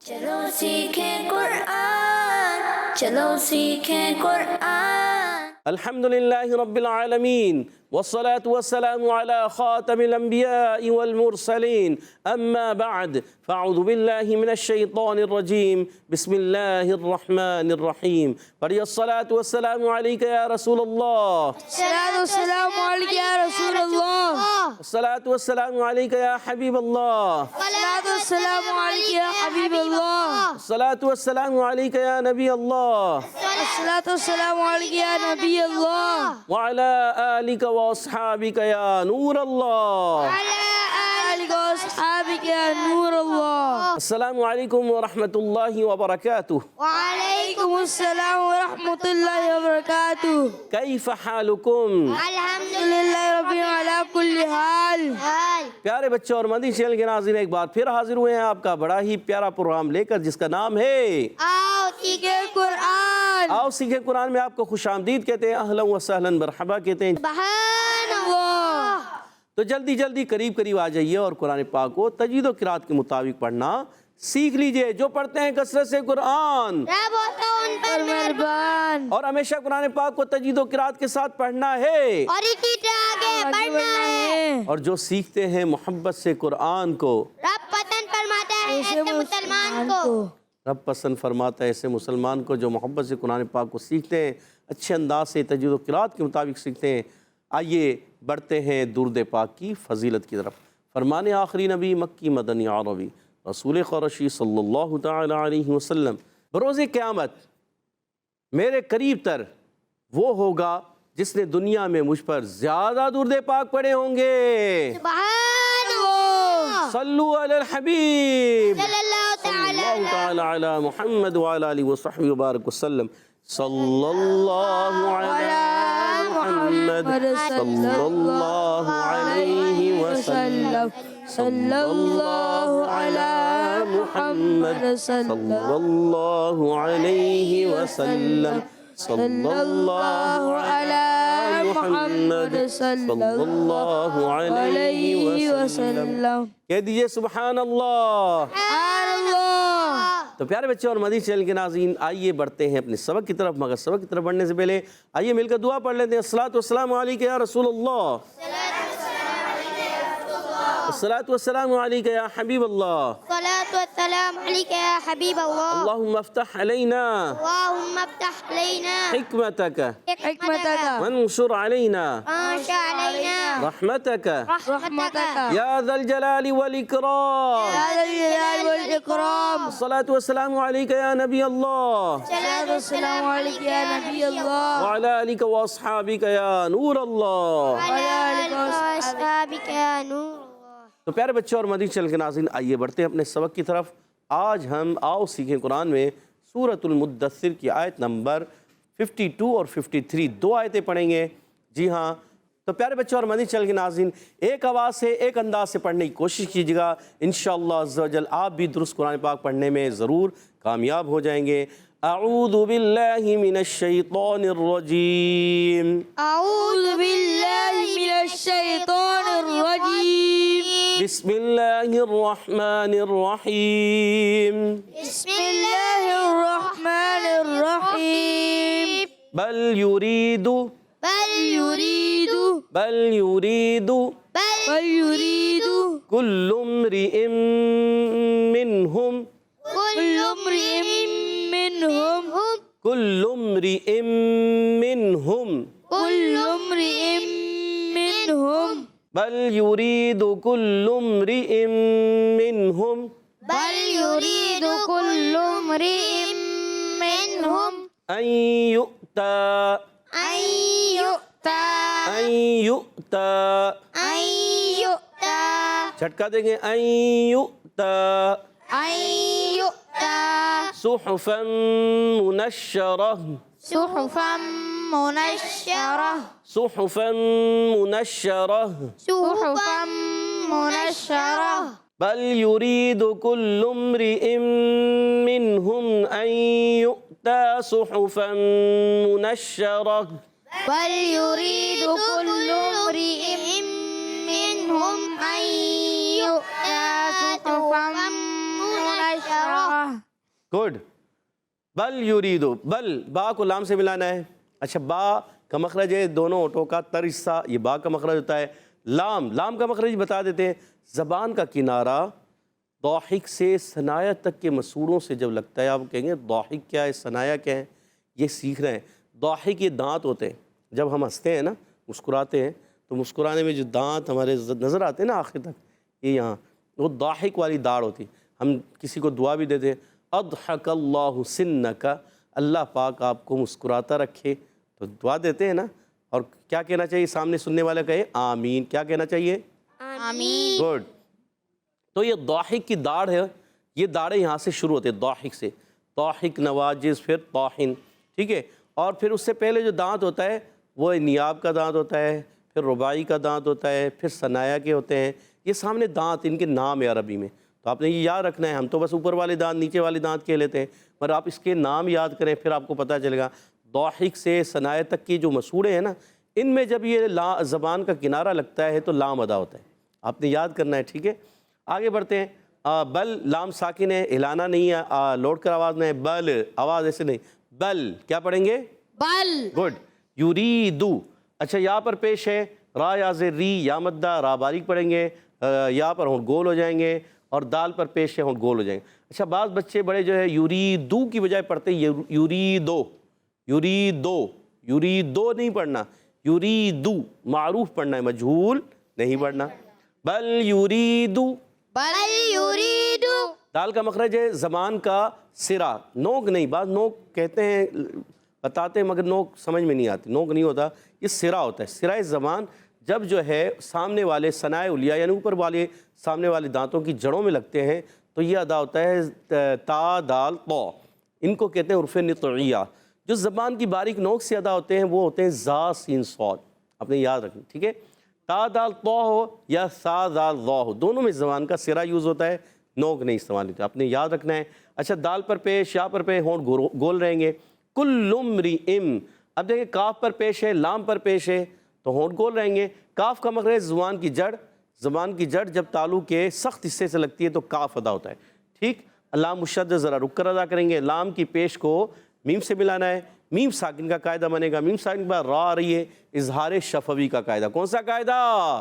چلو سیکھیں قرآن، چلو سیکھیں قرآن۔ الحمد للہ رب العالمین والصلاة والسلام على خاتم الانبیاء والمرسلین اما بعد فاعوذ باللہ من الشیطان الرجیم بسم اللہ الرحمن الرحیم پڑھیے الصلاة والسلام علیکہ یا رسول اللہ، الصلاة والسلام علیکہ یا رسول اللہ، الصلاة والسلام علیکہ یا حبیب اللہ، الصلاة والسلام علیکہ یا حبیب اللہ، الصلاة والسلام علیکہ یا نبی اللہ، الصلاة والسلام علیکہ یا نبی اللہ، وعلی آلک واصحابک یا نور اللہ۔ آلک و اصحابک یا نور اللہ۔ السلام علیکم ورحمۃ اللہ وبرکاتہ۔ وعلیکم السلام ورحمۃ اللہ وبرکاتہ۔ کیف حالکم؟ الحمدللہ رب علی کل حال۔ پیارے بچوں اور مدنی چینل کے ناظرین، ایک بار پھر حاضر ہوئے ہیں آپ کا بڑا ہی پیارا پروگرام لے کر، جس کا نام ہے آؤ سیکھیں قرآن۔ آؤ سیکھیں قرآن میں آپ کو خوش آمدید کہتے ہیں، اہلا و سہلا مرحبا کہتے ہیں۔ سبحان اللہ۔ تو جلدی جلدی قریب آ جائیے اور قرآن پاک کو تجوید و قرات کے مطابق پڑھنا سیکھ لیجئے۔ جو پڑھتے ہیں کثرت سے قرآن، رب ہوتا ان پر مہربان، اور ہمیشہ قرآن پاک کو تجوید و قرات کے ساتھ پڑھنا ہے، اور اسی طرح آگے بڑھنا ہے۔ اور جو سیکھتے ہیں محبت سے قرآن کو، رب پسند فرماتا ہے ایسے مسلمان کو، رب پسند فرماتا ہے ایسے مسلمان کو جو محبت سے قرآن پاک کو سیکھتے ہیں، اچھے انداز سے تجوید و قرات کے مطابق سیکھتے ہیں۔ آئیے بڑھتے ہیں درود پاک کی فضیلت کی طرف۔ فرمان آخری نبی مکی مدنی عربی رسول قرشی صلی اللہ تعالی علیہ وسلم، بروز قیامت میرے قریب تر وہ ہوگا جس نے دنیا میں مجھ پر زیادہ درود پاک پڑھے ہوں گے۔ سبحان اللہ۔ صلو علی الحبیب صلی اللہ تعالی علی محمد وعلی آلہ وصحبہ وبارک وسلم۔ صلی اللہ علی محمد صلی اللہ علیہ وسلم، صلی اللہ علی محمد صلی اللہ علیہ وسلم، صلی اللہ علی محمد صلی اللہ علیہ وسلم۔ کہہ دیجئے سبحان اللہ۔ سبحان اللہ۔ تو پیارے بچوں اور مدنی چینل کے ناظرین، آئیے بڑھتے ہیں اپنے سبق کی طرف، مگر سبق کی طرف بڑھنے سے پہلے آئیے مل کر دعا پڑھ لیتے ہیں۔ الصلاۃ والسلام علیکہ یا رسول اللہ، الصلاۃ والسلام علیکہ یا حبیب اللہ، الصلاة والسلام علیکہ یا حبیب اللہ، اللہم افتح علینا اللہم افتح علینا حکمتک حکمتک وانشر علینا وانشر علینا رحمتک رحمتک یا ذا الجلال والاکرام۔ یا ذا الجلال والاکرام۔ الصلاۃ والسلام علیکہ یا نبی اللہ، الصلاة والسلام علیکہ یا نبی اللہ، وعلی آلک واصحابک یا نور اللہ۔ وعلی آلہ واصحابہ یا نور اللہ۔ تو پیارے بچوں اور مدنی چینل کے ناظرین، آئیے بڑھتے ہیں اپنے سبق کی طرف۔ آج ہم آؤ سیکھیں قرآن میں سورۃ المدثر کی آیت نمبر 52 اور 53 دو آیتیں پڑھیں گے۔ جی ہاں، تو پیارے بچوں اور مدنی چینل کے ناظرین، ایک آواز سے ایک انداز سے پڑھنے کی کوشش کیجیے گا، انشاءاللہ عز و جل آپ بھی درست قرآن پاک پڑھنے میں ضرور کامیاب ہو جائیں گے۔ اعوذ باللہ من الشیطان الرجیم، اعوذ باللہ من الشیطان الرجیم، بسم اللہ الرحمن الرحیم، بسم اللہ الرحمن الرحیم، بل یرید بل یرید بل یرید بل یرید کل امرئ منہم کل امرئ منہم کل امرئ منہم کل امرئ منہم بل یرید کل امرئ منہم بل یرید کل امرئ منہم ان یؤتی ان یؤتی ان یؤتی ان یؤتی جھٹکا دیں گے، ان یؤتی ان یؤتی صحفا منشرہ صحفا منشرہ صحفا منشرہ صحفا منشرہ بل یرید کل امرئ منہم ان یؤتی صحفا منشرہ بل یرید کل امرئ منہم ان یؤتی صحفا منشرہ گڈ. بل یریدو، بل با کو لام سے ملانا ہے. اچھا با کا مخرج ہے دونوں ہونٹوں کا ترسا، یہ با کا مخرج ہوتا ہے. لام کا مخرج بتا دیتے ہیں. زبان کا کنارہ ضاحک سے ثنایا تک کے مسوڑوں سے جب لگتا ہے، آپ کہیں گے ضاحک کیا ہے، ثنایا کیا ہے، یہ سیکھ رہے ہیں. ضاحک یہ دانت ہوتے ہیں. جب ہم ہنستے ہیں نا، مسکراتے ہیں، تو مسکرانے میں جو دانت ہمارے نظر آتے ہیں نا آخر تک، یہ یہاں وہ ضاحک والی داڑھ ہوتی ہے. ہم کسی کو دعا بھی دیتے ہیں، اضحک اللہ سنک، اللہ پاک آپ کو مسکراتا رکھے، تو دعا دیتے ہیں نا. اور کیا کہنا چاہیے؟ سامنے سننے والا کہے آمین. کیا کہنا چاہیے؟ آمین. گڈ. تو یہ ضاحک کی داڑھ ہے، یہ داڑھیں یہاں سے شروع ہوتے ہیں ضاحک سے. ضاحک، نواجز، پھر طاحن، ٹھیک ہے. اور پھر اس سے پہلے جو دانت ہوتا ہے وہ نیاب کا دانت ہوتا ہے، پھر رباعی کا دانت ہوتا ہے، پھر ثنایا کے ہوتے ہیں. یہ سامنے دانت، ان کے نام ہے عربی میں، تو آپ نے یہ یاد رکھنا ہے. ہم تو بس اوپر والے دانت نیچے والے دانت کہہ لیتے ہیں، مگر آپ اس کے نام یاد کریں، پھر آپ کو پتہ چلے گا. ضاحک سے ثنایا تک کی جو مسوڑے ہیں نا، ان میں جب یہ زبان کا کنارہ لگتا ہے تو لام ادا ہوتا ہے. آپ نے یاد کرنا ہے، ٹھیک ہے. آگے بڑھتے ہیں. بل لام ساکن ہے، ہلانا نہیں ہے، لوٹ کر آواز نہیں ہے. بل آواز ایسے نہیں، بل. کیا پڑھیں گے؟ بل. گڈ. یریدو. اچھا یا پر پیش ہے را یا زیر ری، یا مدہ، را باریک پڑھیں گے. یا پر ہونٹ گول ہو جائیں گے، اور دال پر پیش ہے ہونٹ گول ہو جائیں گے. اچھا بعض بچے بڑے جو ہے یریدو کی بجائے پڑھتے ہیں یریدو. یریدو، یریدو نہیں پڑھنا، یریدو معروف پڑھنا ہے، مجہول نہیں پڑھنا. بل یریدو. بل یریدو. دال کا مخرج ہے زبان کا سرا، نوک نہیں. بعض نوک کہتے ہیں، بتاتے ہیں، مگر نوک سمجھ میں نہیں آتی. نوک نہیں ہوتا، یہ سرا ہوتا ہے. سرائے زبان جب جو ہے سامنے والے ثنائے علیہ یعنی اوپر والے سامنے والے دانتوں کی جڑوں میں لگتے ہیں تو یہ ادا ہوتا ہے تا دال طا. ان کو کہتے ہیں حروف نطعیہ. جو زبان کی باریک نوک سے ادا ہوتے ہیں وہ ہوتے ہیں زا سین صاد. آپ نے یاد رکھنا، ٹھیک ہے. تا دال طا ہو یا سا دال ظا ہو، دونوں میں زبان کا سرا یوز ہوتا ہے، نوک نہیں استعمال ہوتا. آپ نے یاد رکھنا ہے. اچھا دال پر پیش، یا پر پیش، ہونٹ گول رہیں گے. کل امرئ. اب دیکھیں کاف پر پیش ہے، لام پر پیش ہے تو ہونٹ گول رہیں گے. کاف کا مخرج زبان کی جڑ، زبان کی جڑ جب تالو کے سخت حصے سے لگتی ہے تو کاف ادا ہوتا ہے، ٹھیک. لام مشدد ذرا رک کر ادا کریں گے. لام کی پیش کو میم سے ملانا ہے. میم ساکن کا قاعدہ بنے گا. میم ساکن کے بعد را آ رہی ہے، اظہار شفوی کا قاعدہ. کون سا قاعدہ؟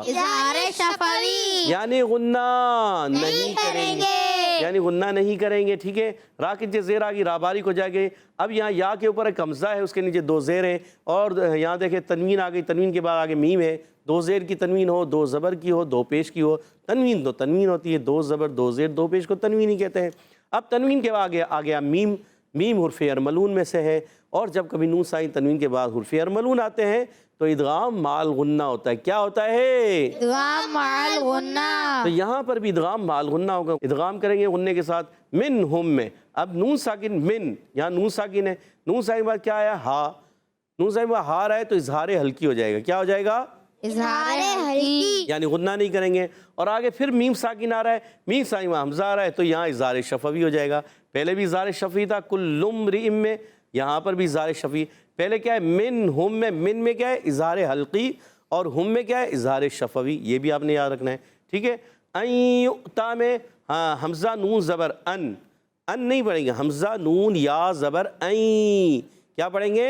اظہار شفوی. یعنی غنہ نہیں کریں گے، یعنی غنہ نہیں کریں گے، ٹھیک ہے. را کے نیچے زیر آگی، را باریک ہو جائے گے. اب یہاں یا کے اوپر ایک حمزہ ہے، اس کے نیچے دو زیر ہیں، اور یہاں دیکھیں تنوین آ گئی. تنوین کے بعد آگے میم ہے. دو زیر کی تنوین ہو، دو زبر کی ہو، دو پیش کی ہو. تنوین تو تنوین ہوتی ہے، دو زبر دو زیر دو پیش کو تنوین ہی کہتے ہیں. اب تنوین کے بعد آ گیا میم. میم حرف ارملون میں سے ہے، اور جب کبھی نون ساکن تنوین کے بعد حرف ارملون آتے ہیں تو ادغام مع الغنہ ہوتا ہے. کیا ہوتا ہے؟ ادغام مع الغنہ. تو یہاں پر بھی ادغام مع الغنہ ہوگا. ادغام کریں گے غنے کے ساتھ. منہم میں اب نون ساکن من، یہاں نون ساکن ہے، نون ساکن کے بعد کیا آیا؟ ہا. نون ساکن کے بعد ہا رہا ہے تو اظہار ہلکی ہو جائے گا. کیا ہو جائے گا؟ اظہار ہلکی. یعنی غنہ نہیں کریں گے. اور آگے پھر میم ساکن آ رہا ہے، میم ساکن میں حمزہ آ رہا ہے تو یہاں اظہار شفوی ہو جائے گا. پہلے بھی اظہار شفوی تھا کل امرئ میں، یہاں پر بھی اظہار شفوی. پہلے کیا ہے؟ منہم میں، من میں کیا ہے؟ اظہار حلقی، اور ہم میں کیا ہے؟ اظہار شفوی. یہ بھی آپ نے یاد رکھنا ہے، ٹھیک ہے. ان یؤتا میں حمزہ نون زبر ان، ان نہیں پڑھیں گے، حمزہ نون یا زبر این. کیا پڑھیں گے؟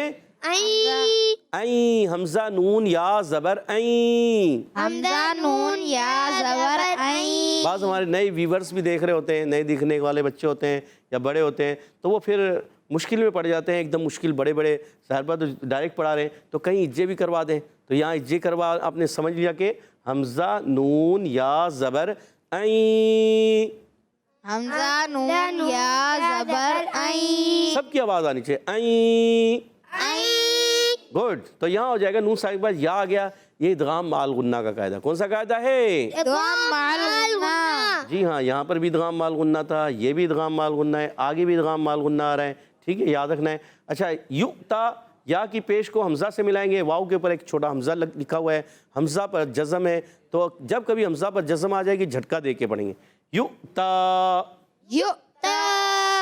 این. حمزہ نون یا زبر این. حمزہ نون یا زبر این. بعض ہمارے نئے ویورز بھی دیکھ رہے ہوتے ہیں، نئے دیکھنے والے بچے ہوتے ہیں یا بڑے ہوتے ہیں، تو وہ پھر مشکل میں پڑ جاتے ہیں. ایک دم مشکل، بڑے بڑے صاحبہ تو ڈائریکٹ پڑھا رہے ہیں تو کہیں اجے بھی کروا دیں. تو یہاں اجے کروا، آپ نے سمجھ لیا کہ حمزہ نون یا زبر این. حمزہ نون یا زبر این. سب کی آواز آنی چاہیے، این. این. گڈ. تو یہاں ہو جائے گا نون ساکن کے بعد یا آ گیا. یہ ادغام مع الغنہ کا قاعدہ. کون سا قاعدہ ہے؟ ادغام مع الغنہ. جی ہاں، یہاں پر بھی ادغام مع الغنہ تھا، یہ بھی ادغام مع الغنہ ہے، آگے بھی ادغام مع الغنہ آ رہا ہے، ٹھیک ہے، یاد رکھنا ہے. اچھا یؤتا، یا کی پیش کو حمزہ سے ملائیں گے. واو کے اوپر ایک چھوٹا حمزہ لکھا ہوا ہے، حمزہ پر جزم ہے، تو جب کبھی حمزہ پر جزم آ جائے گی جھٹکا دے کے پڑھیں گے. یؤتا، یؤتا،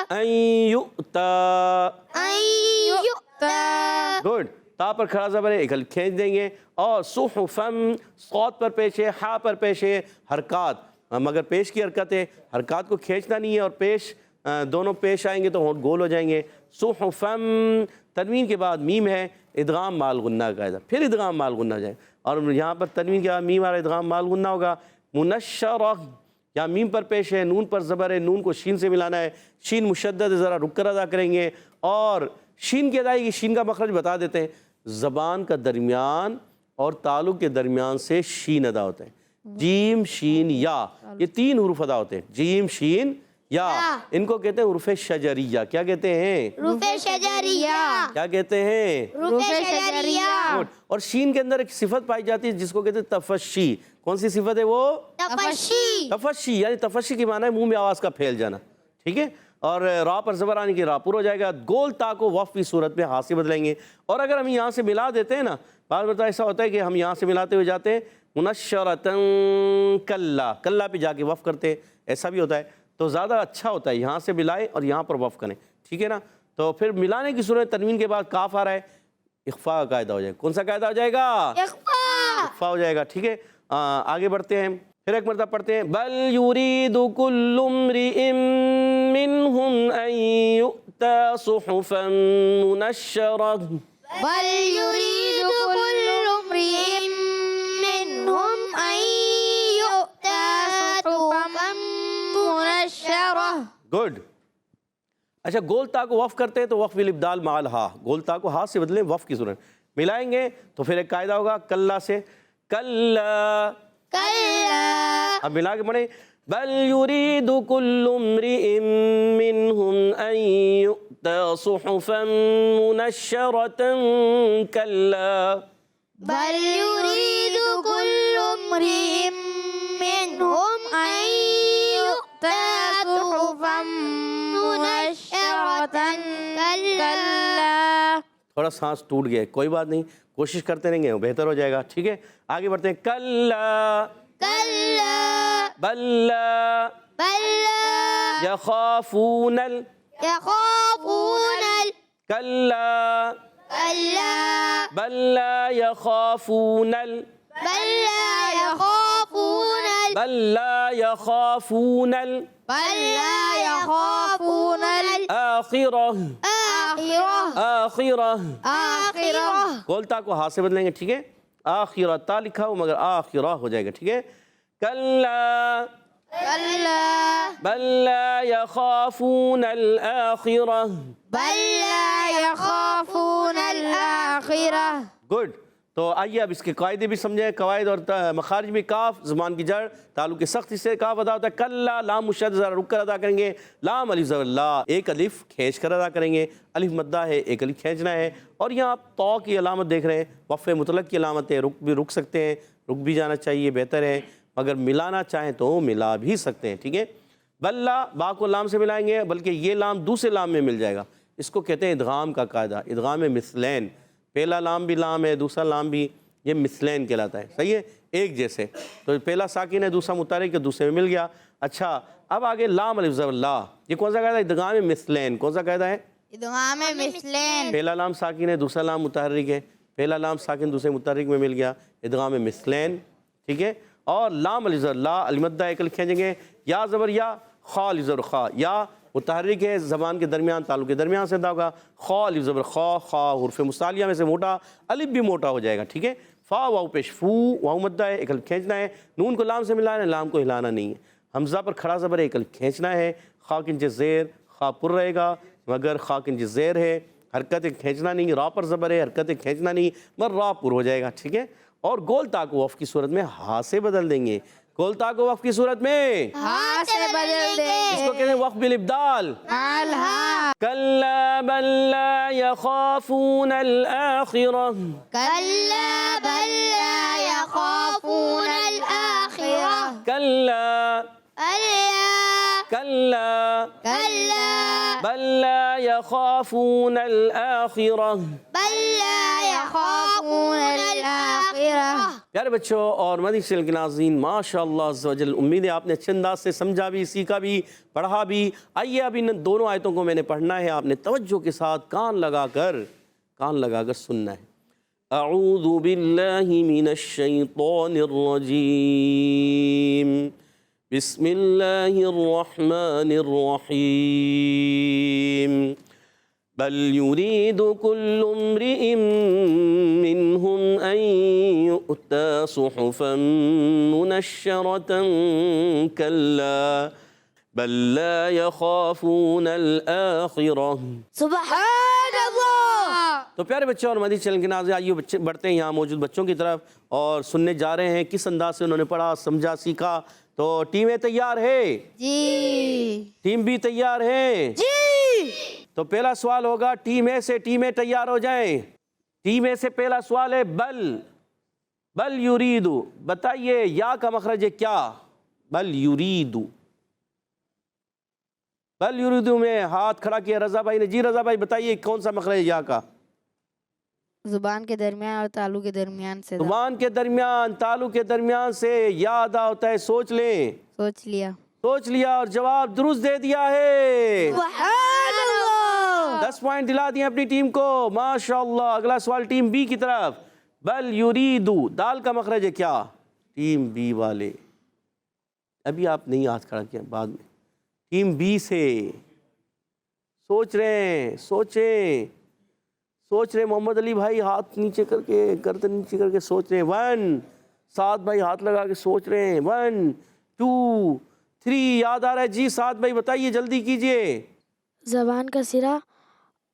این یؤتا. این یؤتا. گڈ. تا پر کھڑا زبر ہے، ایک ہل کھینچ دیں گے. اور صحفم، صاد پر پیش ہے، ہا پر پیش ہے. حرکات، مگر پیش کی حرکت ہے، حرکات کو کھینچنا نہیں ہے، اور پیش دونوں پیش آئیں گے تو ہونٹ گول ہو جائیں گے. صحفم تنوین کے بعد میم ہے, ادغام مال غنہ کا قاعدہ, پھر ادغام مال غنہ جائے, اور یہاں پر تنوین کے بعد میم آ رہا ہے, ادغام مال غنہ ہوگا. منشرہ یہاں میم پر پیش ہے, نون پر زبر ہے, نون کو شین سے ملانا ہے, شین مشدد ہے, ذرا رک کر ادا کریں گے. اور شین کی ادائیگی, شین کا مخرج بتا دیتے ہیں, زبان کا درمیان اور تعلق کے درمیان سے شین ادا ہوتے ہیں. جیم شین یا, یہ 3 حروف ادا ہوتے ہیں, جیم شین یا, ان کو کہتے ہیں حروف شجریہ. کیا کہتے ہیں؟ حروف شجریہ. کیا کہتے ہیں؟ حروف شجریہ. اور شین کے اندر ایک صفت پائی جاتی ہے جس کو کہتے ہیں تفشی. کون سی صفت ہے وہ؟ تفشی. تفشی یعنی تفشی کی معنی ہے منہ میں آواز کا پھیل جانا, ٹھیک ہے. اور را پر زبر آنے کی را پر ہو جائے گا. گول تا کو وقف کی صورت میں ہاتھ سے بدلیں گے, اور اگر ہم یہاں سے ملا دیتے ہیں نا, بعض مرتبہ ایسا ہوتا ہے کہ ہم یہاں سے ملاتے ہوئے جاتے ہیں منشرتن کلا, کلا پہ جا کے وقف کرتے ہیں, ایسا بھی ہوتا ہے. تو زیادہ اچھا ہوتا ہے یہاں سے ملائیں اور یہاں پر وقف کریں, ٹھیک ہے نا. تو پھر ملانے کی صورت تنوین کے بعد کاف آ رہا ہے, اخفاء کا قاعدہ ہو جائے گا. کون سا قاعدہ ہو جائے گا؟ اخفاء ہو جائے گا, ٹھیک ہے. آگے بڑھتے ہیں, پھر ایک مرتبہ پڑھتے ہیں. بل یرید کل امرئ منہم ان یؤتی صحفا منشرہ. بل یرید کل امرئ منہم ان یؤتی صحفا منشرہ. گڈ. اچھا, گول تا کو وقف کرتے ہیں تو وقف بالابدال مع الہا, گول تا کو ہاتھ سے بدلیں وقف کی صورت ملائیں گے تو پھر ایک قاعدہ ہوگا کلا سے, کلا. اب ملا کے پڑھیں. بل یرید کل امرئ منہم ان یؤتی صحفا منشرۃ کلا. بل یرید کل امرئ منہم ان یؤتی صحفا منشرۃ کلا. تھوڑا سانس ٹوٹ گیا ہے, کوئی بات نہیں, کوشش کرتے رہیں گے بہتر ہو جائے گا, ٹھیک ہے. آگے بڑھتے ہیں. کلا کلا بلا بلا یخافون یخافون کلا کلا بلا یخافون بلا یخافون بلا یخافون بلا یخافون آخرہ آخرہ آخرہ. آخرہ. گولتا کو ہاتھ سے بدلیں گے, ٹھیک ہے. آخرہ تا لکھا ہو مگر آخرہ ہو جائے گا, ٹھیک ہے. کلا کلا بلا یخافون الآخرہ. بلا یخافون الآخرہ. گڈ. تو آئیے اب اس کے قاعدے بھی سمجھیں, قواعد اور مخارج میں. کاف زبان کی جڑ, تعلق سختی سے کاف ادا ہوتا ہے. کلا لام مشدد ذرا رک کر ادا کریں گے. لام الف زبر لا, ایک الف کھینچ کر ادا کریں گے. الف مدہ ہے, ایک الف کھینچنا ہے. اور یہاں آپ تو کی علامت دیکھ رہے ہیں, وقف مطلق کی علامت ہے. رک سکتے ہیں, رک بھی جانا چاہیے, بہتر ہے. اگر ملانا چاہیں تو ملا بھی سکتے ہیں, ٹھیک ہے. بلا با کو لام سے ملائیں گے, بلکہ یہ لام دوسرے لام میں مل جائے گا. اس کو کہتے ہیں ادغام کا قاعدہ, ادغام مثلین. پہلا لام بھی لام ہے, دوسرا لام بھی, یہ مثلین کہلاتا ہے, صحیح ہے, ایک جیسے. تو پہلا ساکن ہے, دوسرا متحرک ہے, دوسرے میں مل گیا. اچھا, اب آگے لام الف زبر لا, یہ کون سا قاعدہ ہے؟ ادغام مثلین. کون سا قاعدہ ہے؟ ادغام مثلین. پہلا لام ساکن ہے, دوسرا لام متحرک ہے, پہلا لام ساکن دوسرے متحرک میں مل گیا, ادغام مثلین, ٹھیک ہے. اور لام الف زبر لا, المدہ ایک الف کھینچیں گے. یا زبر یا, خا الف زبر خا, یا متحرک ہے, زبان کے درمیان تعلق کے درمیان سے ادا ہوگا. خا الف زبر خا, خا حرف مستعلیہ میں سے موٹا, الف بھی موٹا ہو جائے گا, ٹھیک ہے. فا واو پیش فو, واو مدہ ہے, ایک الف کھینچنا ہے. نون کو لام سے ملانا ہے, لام کو ہلانا نہیں ہے. حمزہ پر کھڑا زبر ہے, ایک الف کھینچنا ہے. خا کنج زیر, خا پر رہے گا مگر خا کنج زیر ہے, حرکت کھینچنا نہیں. را پر زبر ہے, حرکت کھینچنا نہیں مگر را پر ہو جائے گا, ٹھیک ہے. اور گول تا کو وقف کی صورت میں ہا سے بدل دیں گے. گول تا کو وقف کی صورت میں ہاں سے بدل دیں. اس کو کہتے ہیں وقف بالابدال. الہا. کلا بل لا یخافون الآخرہ. کلا بل لا یخافون الآخرہ. کلا کلا کلا بل لا یخافون الآخرہ. بل لا یخافون الآخرہ. پیارے بچوں اور مدنی چینل کے ناظرین, ماشاءاللہ عز و جل, امید ہے آپ نے اچھے انداز سے سمجھا بھی, سیکھا بھی, پڑھا بھی. آئیے اب ان دونوں آیتوں کو میں نے پڑھنا ہے, آپ نے توجہ کے ساتھ کان لگا کر سننا ہے. اعوذ باللہ من الشیطان الرجیم. بسم اللہ الرحمن الرحیم بل يريد كل امرئ منهم أن يؤتى صحفا منشرة كلا بل لا يخافون الآخرة۔ سبحان اللہ۔ تو پیارے بچوں اور مدنی چینل کے ناظرین، آئیے بڑھتے ہیں یہاں موجود بچوں کی طرف اور سننے جا رہے ہیں کس انداز سے انہوں نے پڑھا، سمجھا، سیکھا۔ تو ٹیمیں تیار ہے؟ جی ٹیم بھی تیار ہے؟ جی۔ تو پہلا سوال ہوگا ٹیم اے سے، ٹیمیں تیار ہو جائیں۔ ٹیم اے سے پہلا سوال ہے بل یریدو، بتائیے یا کا مخرج ہے کیا؟ بل یریدو میں ہاتھ کھڑا کیا رضا بھائی نے۔ جی رضا بھائی بتائیے کون سا مخرج ہے یا کا؟ زبان کے درمیان اور تالو کے درمیان سے۔ زبان کے درمیان، تالو کے درمیان سے یا ادا ہوتا ہے۔ سوچ لیں، سوچ لیا اور جواب درست دے دیا ہے۔ سبحان اللہ۔ 10 پوائنٹ دلا دیے اپنی ٹیم کو، ماشاءاللہ۔ اگلا سوال ٹیم بی کی طرف، بل یریدو، دال کا مخرج ہے کیا؟ ٹیم بی والے ابھی آپ نہیں ہاتھ کھڑا کیا، بعد میں۔ ٹیم بی سے سوچ رہے ہیں، سوچیں محمد علی بھائی ہاتھ نیچے کر کے، گردن نیچے کر کے سوچ رہے ہیں۔ 1، سعد بھائی ہاتھ لگا کے سوچ رہے ہیں۔ 1 2 3 یاد آ رہا ہے؟ جی سعد بھائی بتائیے، جلدی کیجئے۔ زبان کا سرا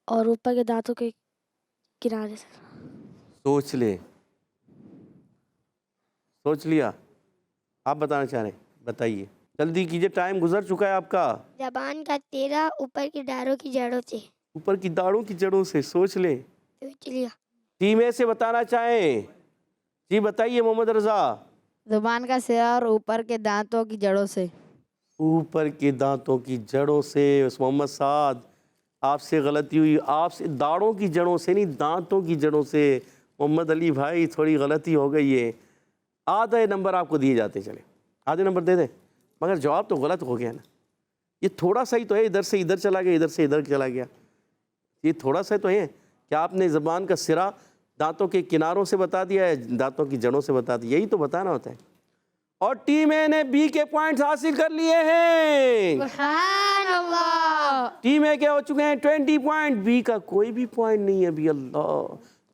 اور اوپر کے دانتوں کے کنارے سے۔ سوچ لے، سوچ لیا؟ آپ بتانا چاہ رہے ہیں، بتائیے جلدی کیجئے، ٹائم گزر چکا ہے آپ کا۔ زبان کا تیرا اوپر کی ڈاروں کی جڑوں سے۔ اوپر کی داڑھوں کی جڑوں سے، سوچ لیں۔ سوچ لیا۔ ٹیم اے سے بتانا چاہیں؟ جی بتائیے محمد رضا۔ زبان کا سرا اور اوپر کے دانتوں کی جڑوں سے۔ اوپر کے دانتوں کی جڑوں سے۔ محمد سعد آپ سے غلطی ہوئی، آپ سے داڑھوں کی جڑوں سے نہیں، دانتوں کی جڑوں سے۔ محمد علی بھائی تھوڑی غلطی ہو گئی ہے، آدھے نمبر آپ کو دیے جاتے ہیں، چلیں آدھے نمبر دے دیں، مگر جواب تو غلط ہو گیا نا۔ یہ تھوڑا سا ہی تو ہے، ادھر سے ادھر چلا گیا، ادھر سے ادھر چلا گیا، یہ تھوڑا سا تو ہے کہ آپ نے زبان کا سرا دانتوں کے کناروں سے بتا دیا ہے، دانتوں کی جڑوں سے بتا دیا، یہی تو بتانا ہوتا ہے۔ اور ٹیم اے نے بی کے پوائنٹس حاصل کر لیے ہیں۔ سبحان اللہ۔ ٹیم اے کے ہو چکے ہیں 20 پوائنٹ، بی کا کوئی بھی پوائنٹ نہیں ہے ابھی۔ اللہ،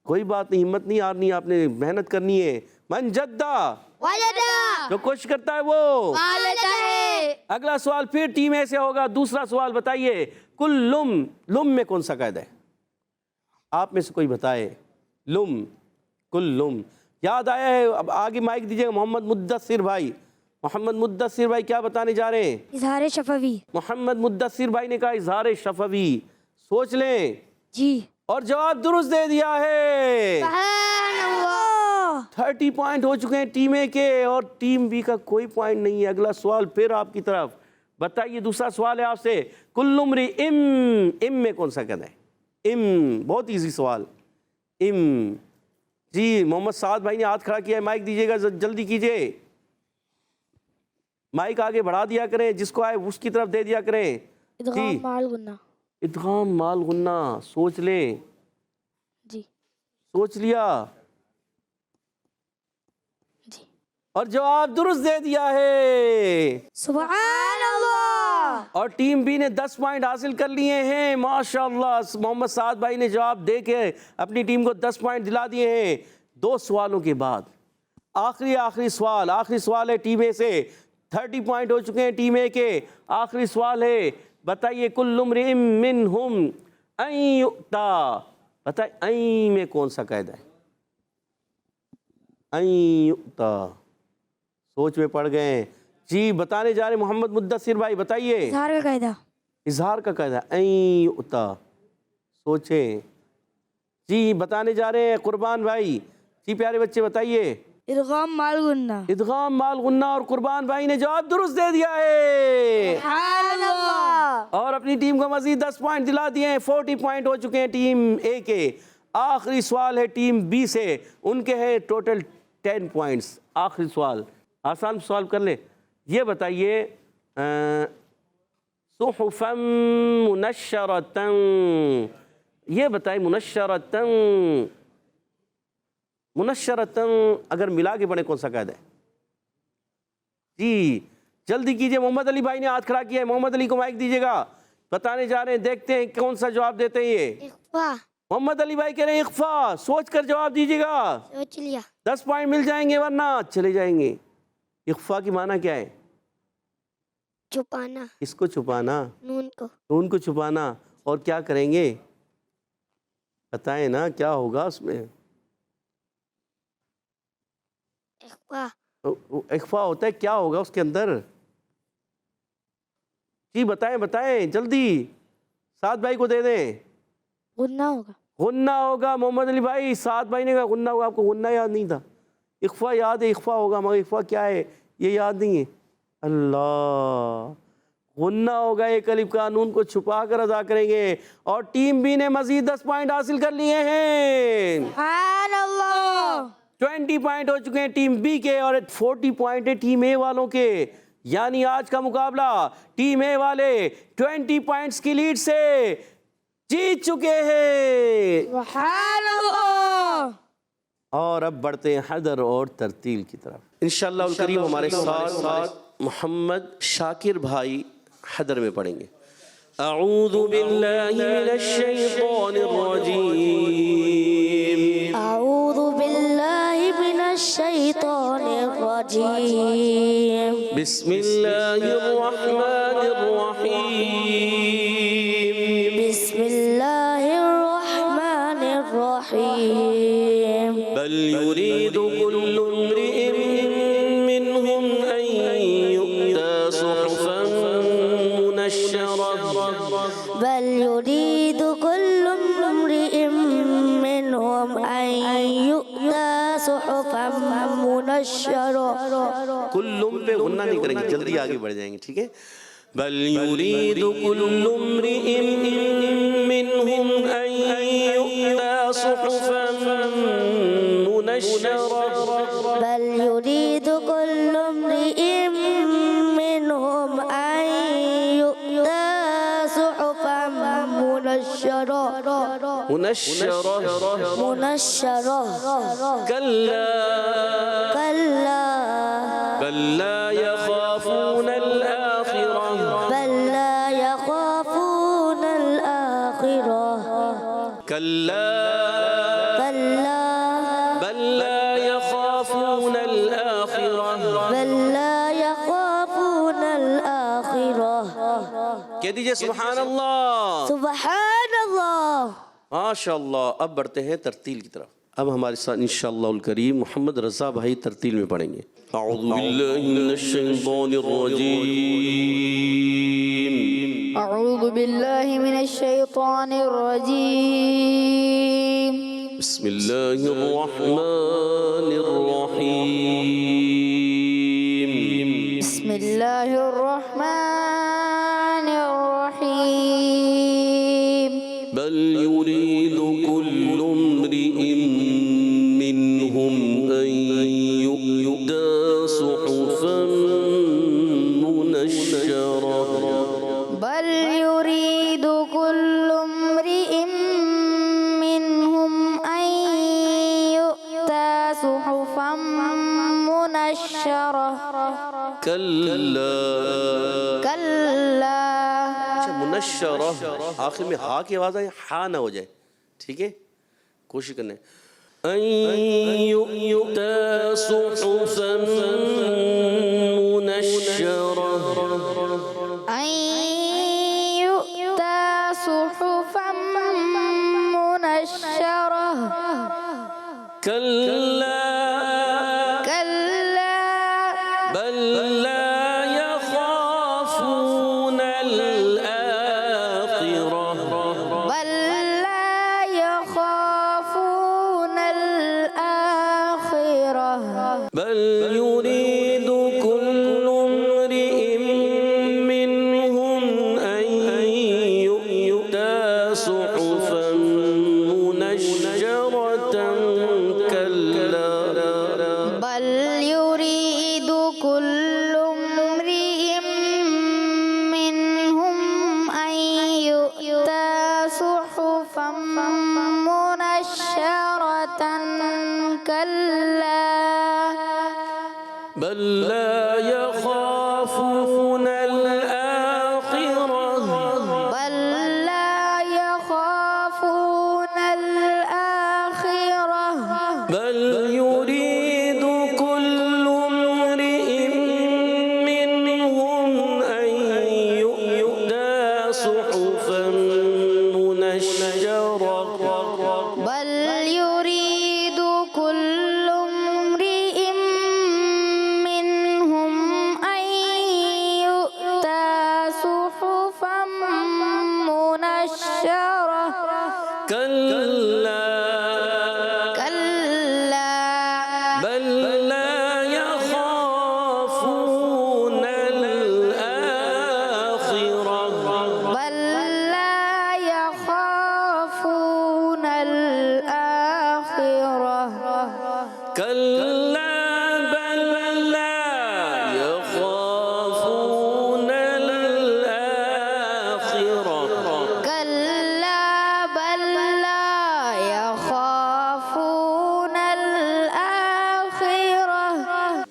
کوئی بات نہیں، ہمت نہیں ہارنی، آپ نے محنت کرنی ہے۔ من جدہ، والدہ، جو کوشش کرتا ہے وہ والدہ ہے۔ اگلا سوال پھر ٹیم اے سے ہوگا۔ دوسرا سوال بتائیے، کل لم میں کون سا قید ہے؟ آپ میں سے کوئی بتائے۔ لم، کل لم یاد آیا ہے؟ اب آگے مائک دیجیے گا محمد مدثر بھائی۔ محمد مدثر بھائی کیا بتانے جا رہے ہیں؟ اظہار شفوی۔ محمد مدثر بھائی نے کہا اظہار شفوی۔ سوچ لیں، جی، اور جواب درست دے دیا ہے۔ سبحان اللہ۔ 30 پوائنٹ ہو چکے ہیں ٹیم اے کے، اور ٹیم بی کا کوئی پوائنٹ نہیں ہے۔ اگلا سوال پھر آپ کی طرف، بتائیے دوسرا سوال ہے آپ سے، کل امری ام میں کون سا قید ہے؟ ام، بہت ایزی سوال، ام۔ جی محمد سعد بھائی نے ہاتھ کھڑا کیا ہے، مائک دیجیے گا، جلدی کیجئے، مائک آگے بڑھا دیا کریں، جس کو آئے اس کی طرف دے دیا کریں۔ ادغام مال غنہ۔ ادغام مال غنہ، سوچ لیں۔ جی سوچ لیا؟ جی، اور جواب درست دے دیا ہے۔ سبحان اللہ۔ اور ٹیم بی نے 10 پوائنٹ حاصل کر لیے ہیں، ماشاءاللہ۔ محمد سعد بھائی نے جواب دے کے اپنی ٹیم کو 10 پوائنٹ دلا دیے ہیں۔ 2 سوالوں کے بعد آخری سوال ہے ٹیم اے سے۔ 30 پوائنٹ ہو چکے ہیں ٹیم اے کے۔ آخری سوال ہے، بتائیے کل امرئ منہم ان یؤتا، بتائیے این میں کون سا قید ہے؟ ان یؤتا، سوچ میں پڑ گئے ہیں۔ جی بتانے جا رہے ہیں محمد مدثر بھائی، بتائیے۔ اظہار کا قاعدہ۔ اظہار کا قاعدہ، این یؤتا، سوچیں۔ جی بتانے جا رہے ہیں قربان بھائی۔ جی پیارے بچے بتائیے۔ ادغام مال غنہ۔ ادغام مال غنہ، اور قربان بھائی نے جواب درست دے دیا ہے، سبحان اللہ۔ اور اپنی ٹیم کو مزید 10 پوائنٹ دلا دیے ہیں۔ 40 پوائنٹ ہو چکے ہیں ٹیم اے کے۔ آخری سوال ہے ٹیم بی سے، ان کے ہیں ٹوٹل 10 پوائنٹس۔ آخری سوال آسان سوال کر لیں، یہ بتائیے صحفا منشرتا، یہ بتائیں منشرتا اگر ملا کے پڑھیں کون سا قید ہے؟ جی جلدی کیجئے، محمد علی بھائی نے ہاتھ کھڑا کیا ہے، محمد علی کو مائک دیجیے گا، بتانے جا رہے ہیں، دیکھتے ہیں کون سا جواب دیتے ہیں یہ۔ اخفا، محمد علی بھائی کہہ رہے ہیں اخفا، سوچ کر جواب دیجیے گا، سوچ لیا، 10 پوائنٹ مل جائیں گے ورنہ چلے جائیں گے۔ اخفا کی معنی کیا ہے؟ چھپانا، اس کو چھپانا، نون کو، نون کو چھپانا، اور کیا کریں گے بتائیں نا کیا ہوگا اس میں؟ اخفا، اخفا ہوتا ہے، کیا ہوگا اس کے اندر؟ جی بتائیں بتائیں جلدی، سعد بھائی کو دے دیں۔ غنہ ہوگا، غنہ ہوگا، محمد علی بھائی، سعد بھائی نے کہا غنہ ہوگا، آپ کو غنہ یاد نہیں تھا؟ اخفا یاد ہے، اخفا ہوگا، مگر اخفا کیا ہے یہ یاد نہیں ہے۔ اللہ، غنہ ہوگا، ایک الف کا نون کو چھپا کر ادا کریں گے، اور ٹیم بی نے مزید 10 پوائنٹ حاصل کر لیے ہیں۔ سبحان اللہ، 20 پوائنٹ ہو چکے ہیں ٹیم بی کے، اور 40 پوائنٹ ہے ٹیم اے والوں کے، یعنی آج کا مقابلہ ٹیم اے والے 20 پوائنٹس کی لیڈ سے جیت چکے ہیں۔ سبحان اللہ۔ اور اب بڑھتے ہیں حدر اور ترتیل کی طرف۔ انشاءاللہ الکریم ہمارے ساتھ محمد شاکر بھائی حدر میں پڑھیں گے۔ اعوذ باللہ من الشیطان الرجیم، اعوذ باللہ من الشیطان الرجیم، بسم اللہ الرحمن الرحیم، بسم اللہ الرحمن الرحیم، بل يريد كل امرئ منهم أن يؤتى صحفا منشرة، بل يريد كل امرئ منهم أن يؤتى صحفا منشرة۔ کلم پہ غنہ نہیں کریں گے، جلدی آگے بڑھ جائیں گے، ٹھیک ہے؟ بل يريد كل امرئ منهم أن يؤتى صحفا منشرة، بل يريد كل امرئ منهم أن يؤتى صحفا منشرة، منشرة، كلا كلا بل لا يخافون الآخرة، بل لا يخافون الآخرة، كلا كلا بل لا يخافون الآخرة، بل لا يخافون الآخرة۔ کہہ دیجئے سبحان اللہ، سبحان اللہ۔ ماشاءاللہ۔ اب بڑھتے ہیں ترتیل کی طرف۔ اب ہمارے ساتھ انشاءاللہ الکریم محمد رضا بھائی ترتیل میں پڑھیں گے۔ اعوذ باللہ من الشیطان الرجیم، اعوذ باللہ من الشیطان الرجیم، بسم اللہ الرحمن الرحیم، بسم اللہ الرحمن الرحیم، بل يريد كل امرئ منهم أن يؤتى صحفا منشرة، بل يريد كل امرئ منهم أن يؤتى صحفا منشرة، كلا كلا اچھا منشرہ، آخر میں ہا کی آواز آئے، ہا نہ ہو جائے، ٹھیک ہے؟ کوشش کرنے ان یؤتی صحفا منشرہ، أن يؤتى صحفا منشرة، كلا كلا بل لا يخافون الآخرة، بل لا يخافون الآخرة، بل يريد كل امرئ منهم أن يؤتى صحفا منشرة، كلا بل يريد كل امرئ منهم أن يؤتى صحفا منشرة، كلا بل لا يخافون بل يريد كل امرئ منهم أن يؤتى صحفا منشرة بل يريد كل امرئ منهم أن يؤتى صحفا منشرة كلا كلا بل لا يخافون الآخرة بل لا يخافون الآخرة كلا بل لا يخافون الآخرة كلا بل لا يخافون الآخرة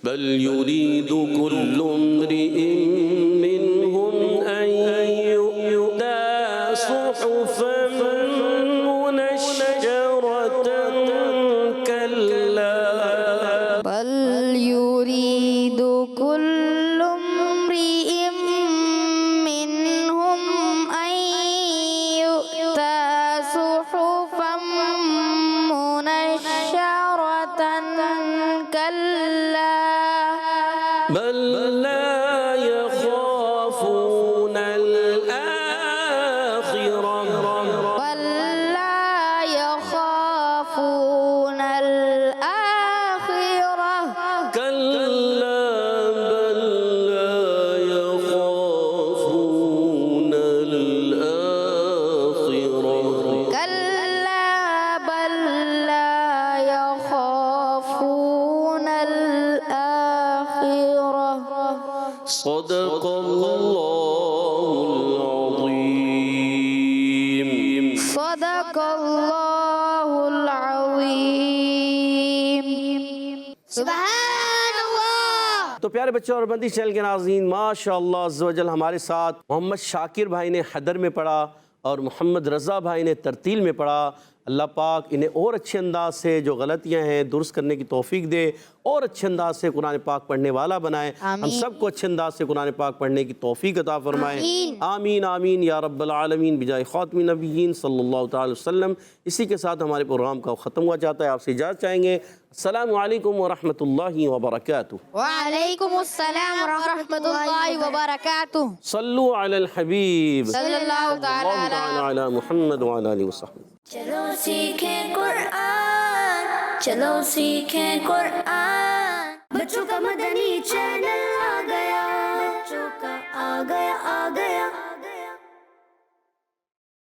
بل يريد كل امرئ منهم أن يؤتى صحفا منشرة كلا بل يريد كل امرئ منهم أن يؤتى صحفا منشرة كلا بل لا يخافون الآخرة بل لا يخافون الآخرة كلا بل لا يخافون الآخرة كلا بل لا يخافون الآخرة صدق الله العظيم صدق الله العظيم سبحان اللہ. تو پیارے بچوں اور بندی چینل کے ناظرین، ماشاءاللہ عز و جل ہمارے ساتھ محمد شاکر بھائی نے حدر میں پڑھا اور محمد رضا بھائی نے ترتیل میں پڑھا. اللہ پاک انہیں اور اچھے انداز سے جو غلطیاں ہیں درست کرنے کی توفیق دے، اور اچھے انداز سے قرآن پاک پڑھنے والا بنائے. ہم سب کو اچھے انداز سے قرآن پاک پڑھنے کی توفیق عطا فرمائے. آمین آمین یا رب العالمین بجائے خاتم النبیین صلی اللہ تعالی وسلم. اسی کے ساتھ ہمارے پروگرام کا ختم ہوا جاتا ہے. آپ سے اجازت چاہیں گے. السلام علیکم ورحمۃ اللہ وبرکاتہ. وعلیکم السلام ورحمۃ اللہ وبرکاتہ. صلو علی الحبیب صلی اللہ تعالی علی محمد وعلی آلہ وصحبہ. چلو سیکھیں قرآن، چلو سیکھیں قرآن. بچوں کا مدنی چینل آ گیا، بچوں کا آ گیا